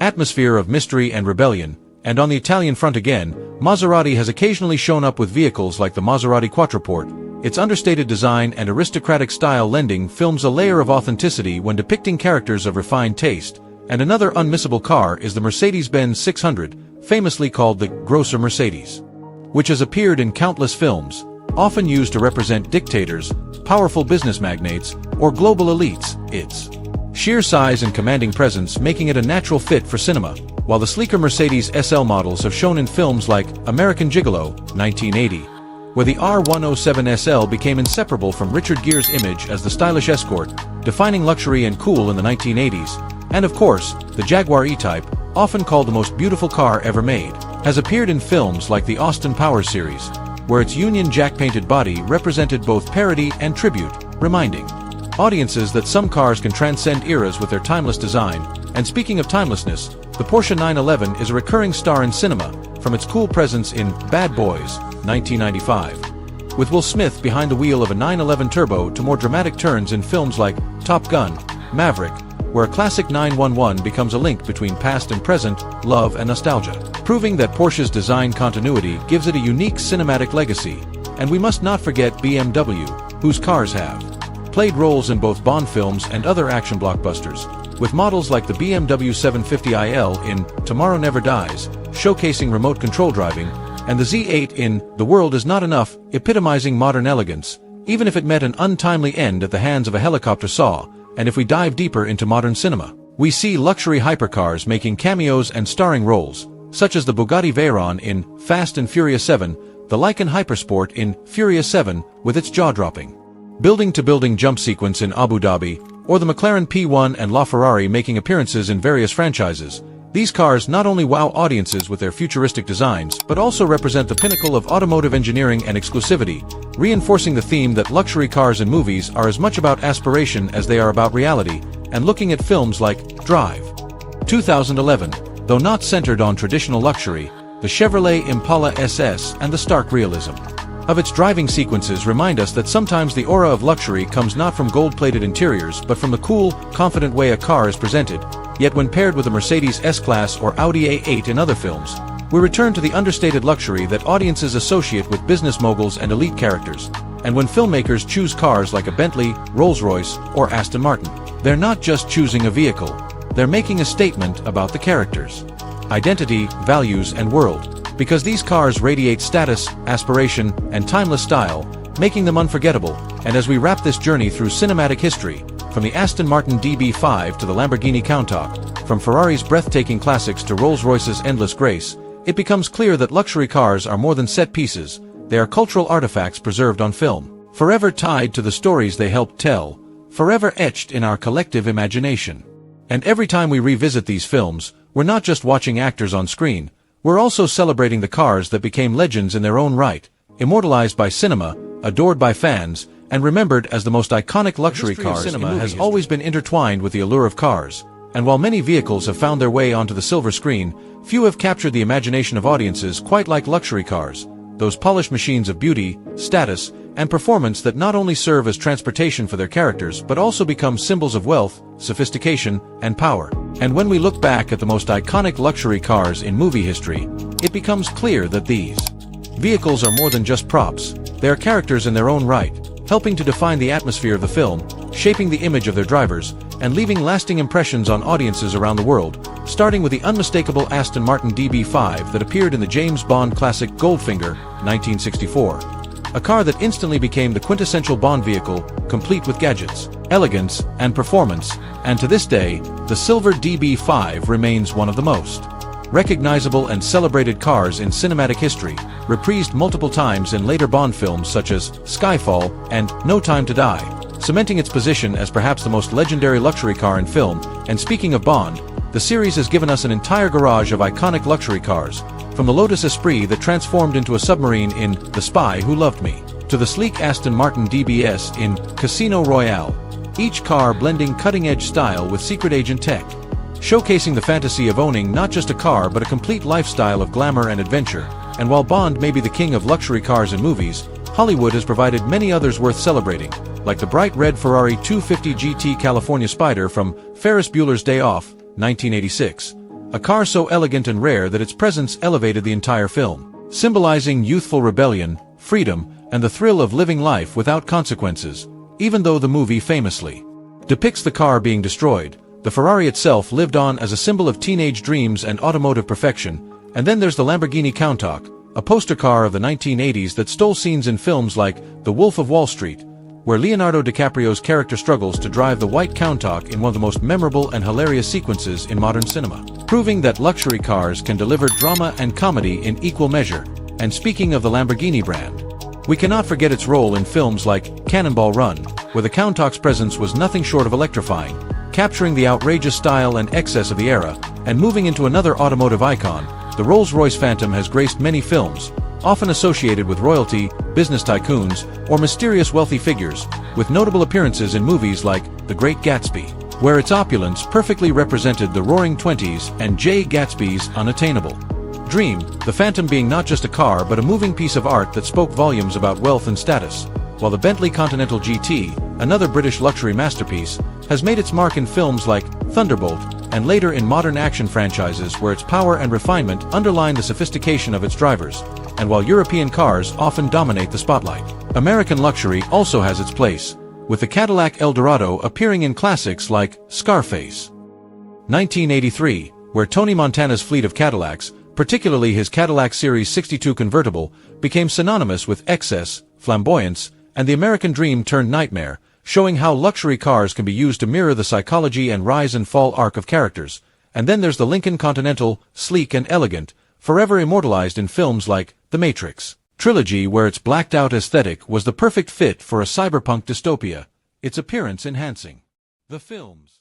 atmosphere of mystery and rebellion, and on the Italian front again, Maserati has occasionally shown up with vehicles like the Maserati Quattroporte. Its understated design and aristocratic style lending films a layer of authenticity when depicting characters of refined taste, and another unmissable car is the Mercedes-Benz 600, famously called the Grosser Mercedes, which has appeared in countless films, often used to represent dictators, powerful business magnates, or global elites. Its sheer size and commanding presence making it a natural fit for cinema, while the sleeker Mercedes SL models have shown in films like American Gigolo, 1980, where the R107 SL became inseparable from Richard Gere's image as the stylish escort, defining luxury and cool in the 1980s, and of course, the Jaguar E-Type, often called the most beautiful car ever made, has appeared in films like the Austin Powers series, where its Union Jack-painted body represented both parody and tribute, reminding audiences that some cars can transcend eras with their timeless design. And speaking of timelessness, the Porsche 911 is a recurring star in cinema, from its cool presence in Bad Boys, 1995, with Will Smith behind the wheel of a 911 Turbo to more dramatic turns in films like Top Gun, Maverick, where a classic 911 becomes a link between past and present, love and nostalgia, proving that Porsche's design continuity gives it a unique cinematic legacy. And we must not forget BMW, whose cars have played roles in both Bond films and other action blockbusters, with models like the BMW 750iL in Tomorrow Never Dies, showcasing remote control driving, and the Z8 in The World Is Not Enough, epitomizing modern elegance, even if it met an untimely end at the hands of a helicopter saw. And if we dive deeper into modern cinema, we see luxury hypercars making cameos and starring roles, such as the Bugatti Veyron in Fast and Furious 7, the Lykan HyperSport in Furious 7 with its jaw-dropping building-to-building jump sequence in Abu Dhabi, or the McLaren P1 and LaFerrari making appearances in various franchises. These cars not only wow audiences with their futuristic designs, but also represent the pinnacle of automotive engineering and exclusivity, reinforcing the theme that luxury cars in movies are as much about aspiration as they are about reality. And looking at films like Drive 2011, though not centered on traditional luxury, the Chevrolet Impala SS and the stark realism of its driving sequences remind us that sometimes the aura of luxury comes not from gold-plated interiors but from the cool, confident way a car is presented. Yet when paired with a Mercedes S-Class or Audi A8 in other films, we return to the understated luxury that audiences associate with business moguls and elite characters. And when filmmakers choose cars like a Bentley, Rolls-Royce, or Aston Martin, they're not just choosing a vehicle, they're making a statement about the characters' identity, values, and world. Because these cars radiate status, aspiration, and timeless style, making them unforgettable. And as we wrap this journey through cinematic history, from the Aston Martin DB5 to the Lamborghini Countach, from Ferrari's breathtaking classics to Rolls-Royce's endless grace, it becomes clear that luxury cars are more than set pieces, they are cultural artifacts preserved on film, forever tied to the stories they helped tell, forever etched in our collective imagination. And every time we revisit these films, we're not just watching actors on screen, we're also celebrating the cars that became legends in their own right, immortalized by cinema, adored by fans, and remembered as the most iconic luxury cars. Cinema has always been intertwined with the allure of cars, and while many vehicles have found their way onto the silver screen, few have captured the imagination of audiences quite like luxury cars, those polished machines of beauty, status, and performance that not only serve as transportation for their characters but also become symbols of wealth, sophistication, and power. And when we look back at the most iconic luxury cars in movie history, it becomes clear that these vehicles are more than just props. They are characters in their own right, helping to define the atmosphere of the film, shaping the image of their drivers, and leaving lasting impressions on audiences around the world, starting with the unmistakable Aston Martin DB5 that appeared in the James Bond classic Goldfinger, 1964. A car that instantly became the quintessential Bond vehicle, complete with gadgets, elegance, and performance, and to this day, the silver DB5 remains one of the most recognizable and celebrated cars in cinematic history, reprised multiple times in later Bond films such as Skyfall and No Time to Die, cementing its position as perhaps the most legendary luxury car in film. And speaking of Bond, the series has given us an entire garage of iconic luxury cars, from the Lotus Esprit that transformed into a submarine in The Spy Who Loved Me, to the sleek Aston Martin DBS in Casino Royale, each car blending cutting-edge style with secret agent tech, showcasing the fantasy of owning not just a car but a complete lifestyle of glamour and adventure. And while Bond may be the king of luxury cars in movies, Hollywood has provided many others worth celebrating, like the bright red Ferrari 250 GT California Spyder from Ferris Bueller's Day Off, 1986, a car so elegant and rare that its presence elevated the entire film, symbolizing youthful rebellion, freedom, and the thrill of living life without consequences. Even though the movie famously depicts the car being destroyed, the Ferrari itself lived on as a symbol of teenage dreams and automotive perfection. And then there's the Lamborghini Countach, a poster car of the 1980s that stole scenes in films like The Wolf of Wall Street, where Leonardo DiCaprio's character struggles to drive the white Countach in one of the most memorable and hilarious sequences in modern cinema, proving that luxury cars can deliver drama and comedy in equal measure. And speaking of the Lamborghini brand, we cannot forget its role in films like Cannonball Run, where the Countach's presence was nothing short of electrifying, capturing the outrageous style and excess of the era. And moving into another automotive icon, the Rolls-Royce Phantom has graced many films, often associated with royalty, business tycoons, or mysterious wealthy figures, with notable appearances in movies like The Great Gatsby, where its opulence perfectly represented the Roaring Twenties, and J. Gatsby's Unattainable Dream, the Phantom being not just a car but a moving piece of art that spoke volumes about wealth and status, while the Bentley Continental GT, another British luxury masterpiece, has made its mark in films like Thunderbolt, and later in modern action franchises where its power and refinement underline the sophistication of its drivers. And while European cars often dominate the spotlight, American luxury also has its place, with the Cadillac Eldorado appearing in classics like Scarface, 1983, where Tony Montana's fleet of Cadillacs, particularly his Cadillac Series 62 convertible, became synonymous with excess, flamboyance, and the American dream turned nightmare, showing how luxury cars can be used to mirror the psychology and rise and fall arc of characters. And then there's the Lincoln Continental, sleek and elegant, forever immortalized in films like The Matrix trilogy, where its blacked-out aesthetic was the perfect fit for a cyberpunk dystopia, its appearance enhancing the film's